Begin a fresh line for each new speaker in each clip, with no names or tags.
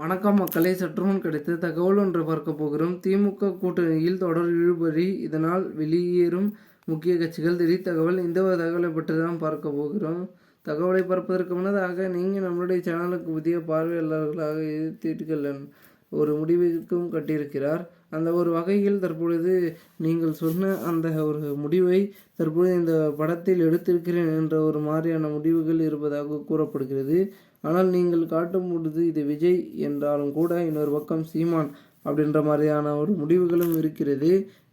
வணக்கம் மக்களே, சற்றுமுன் கிடைத்த தகவல் ஒன்று பார்க்க போகிறோம். திமுக கூட்டணியில் தொடர் இழுபறி, இதனால் வெளியேறும் முக்கிய கட்சிகள் திடீர் தகவல். இந்த ஒரு தகவலை பற்றி தான் பார்க்க போகிறோம். தகவலை பார்ப்பதற்கு முன்னதாக நீங்கள் நம்மளுடைய சேனலுக்கு புதிய பார்வையாளர்களாக இருத்தீர்கள் ஒரு முடிவுக்கும் கட்டியிருக்கிறார். அந்த ஒரு வகையில் தற்பொழுது நீங்கள் சொன்ன அந்த ஒரு முடிவை தற்பொழுது இந்த படத்தில் எடுத்திருக்கிறேன் என்ற ஒரு மாதிரியான முடிவுகள் இருப்பதாக கூறப்படுகிறது. ஆனால் நீங்கள் காட்டும் பொழுது இது விஜய் என்றாலும் கூட இன்னொரு பக்கம் சீமான் அப்படின்ற மாதிரியான ஒரு முடிவுகளும் இருக்கிறது.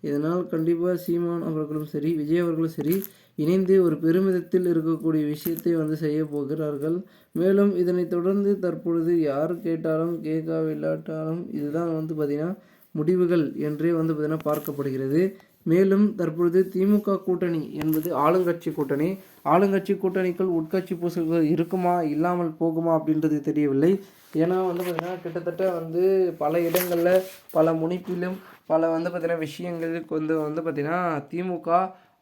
இதனால் கண்டிப்பாக சீமான் அவர்களும் சரி, விஜய் அவர்களும் சரி இணைந்து ஒரு பெருமிதத்தில் இருக்கக்கூடிய விஷயத்தை செய்ய போகிறார்கள். மேலும் இதனை தொடர்ந்து தற்பொழுது யார் கேட்டாலும் கேட்காவில்லாட்டாலும் இதுதான் பார்த்திங்கன்னா முடிவுகள் என்றே பார்த்திங்கன்னா பார்க்கப்படுகிறது. மேலும் தற்பொழுது திமுக கூட்டணி என்பது ஆளுங்கட்சி கூட்டணி. ஆளுங்கட்சி கூட்டணிக்குள் உட்கட்சி பூசல்கள் இருக்குமா இல்லாமல் போகுமா அப்படின்றது தெரியவில்லை. ஏன்னா பார்த்திங்கன்னா கிட்டத்தட்ட பல இடங்களில் பல முனைப்பிலும் பல பார்த்திங்கன்னா விஷயங்களுக்கு பார்த்திங்கன்னா திமுக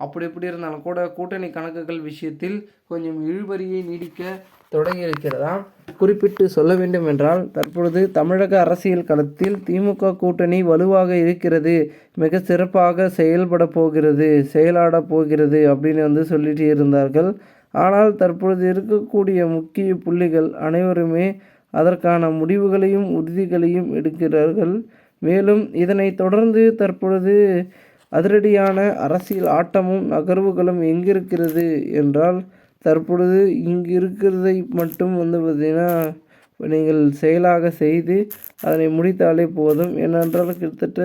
அப்படி எப்படி இருந்தாலும் கூட கூட்டணி கணக்குகள் விஷயத்தில் கொஞ்சம் இழுபறியை நீடிக்க தொடங்கியிருக்கிறதா. குறிப்பிட்டு சொல்ல வேண்டும் என்றால் தற்பொழுது தமிழக அரசியல் களத்தில் திமுக கூட்டணி வலுவாக இருக்கிறது, மிக சிறப்பாக செயலாட போகிறது அப்படின்னு சொல்லிட்டு இருந்தார்கள். ஆனால் தற்பொழுது இருக்கக்கூடிய முக்கிய புள்ளிகள் அனைவருமே அதற்கான முடிவுகளையும் உறுதிகளையும் எடுக்கிறார்கள். மேலும் இதனை தொடர்ந்து தற்பொழுது அதிரடியான அரசியல் ஆட்டமும் நகர்வுகளும் எங்கிருக்கிறது என்றால் தற்பொழுது இங்கு இருக்கிறதை மட்டும் பார்த்திங்கன்னா நீங்கள் செயலாக செய்து அதனை முடித்தாலே போதும். ஏனென்றால் கிட்டத்தட்ட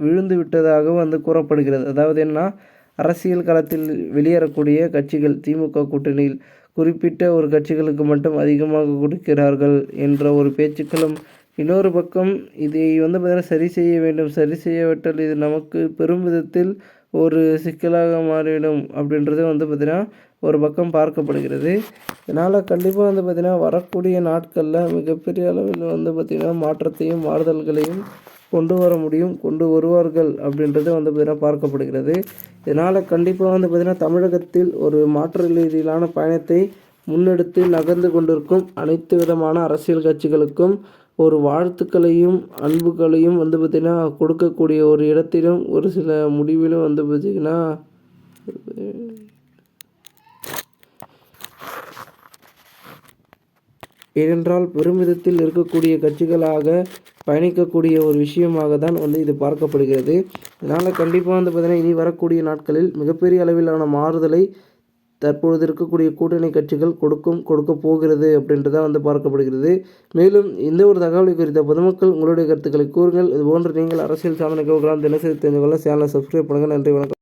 விழுந்து விட்டதாக கூறப்படுகிறது. அதாவது என்ன, அரசியல் களத்தில் வெளியேறக்கூடிய கட்சிகள் திமுக கூட்டணியில் குறிப்பிட்ட ஒரு கட்சிகளுக்கு மட்டும் அதிகமாக கொடுக்கிறார்கள் என்ற ஒரு பேச்சுக்களும், இன்னொரு பக்கம் இதை பார்த்திங்கன்னா சரி செய்ய வேண்டும், சரி செய்யவிட்டால் இது நமக்கு பெரும் விதத்தில் ஒரு சிக்கலாக மாறிவிடும் அப்படின்றது பார்த்திங்கன்னா ஒரு பக்கம் பார்க்கப்படுகிறது. இதனால் கண்டிப்பாக பார்த்திங்கன்னா வரக்கூடிய நாட்களில் மிகப்பெரிய அளவில் பார்த்திங்கன்னா மாற்றத்தையும் மாறுதல்களையும் கொண்டு வருவார்கள் அப்படின்றது பார்த்திங்கன்னா பார்க்கப்படுகிறது. இதனால் கண்டிப்பாக பார்த்திங்கன்னா தமிழகத்தில் ஒரு மாற்று ரீதியிலான பயணத்தை முன்னெடுத்து நகர்ந்து கொண்டிருக்கும் அனைத்து விதமான அரசியல் கட்சிகளுக்கும் ஒரு வாழ்த்துக்களையும் அன்புகளையும் பார்த்திங்கன்னா கொடுக்கக்கூடிய ஒரு இடத்திலும் ஒரு சில முடிவிலும் பார்த்திங்கன்னா ஏனென்றால் பெருமிதத்தில் இருக்கக்கூடிய கட்சிகளாக பயணிக்கக்கூடிய ஒரு விஷயமாக தான் இது பார்க்கப்படுகிறது. இதனால் கண்டிப்பாக பார்த்திங்கன்னா இனி வரக்கூடிய நாட்களில் மிகப்பெரிய அளவிலான மாறுதலை தற்பொழுது இருக்கக்கூடிய கூட்டணி கட்சிகள் கொடுக்க போகிறது அப்படின்றத பார்க்கப்படுகிறது. மேலும் இந்த ஒரு தகவலை குறித்த பொதுமக்கள் உங்களுடைய கருத்துக்களை கூறுங்கள். இதுபோன்று நீங்கள் அரசியல் சாதனை தினசரி தெரிந்து கொள்ள சேனலை சப்ஸ்கிரைப் பண்ணுங்கள். நன்றி, வணக்கம்.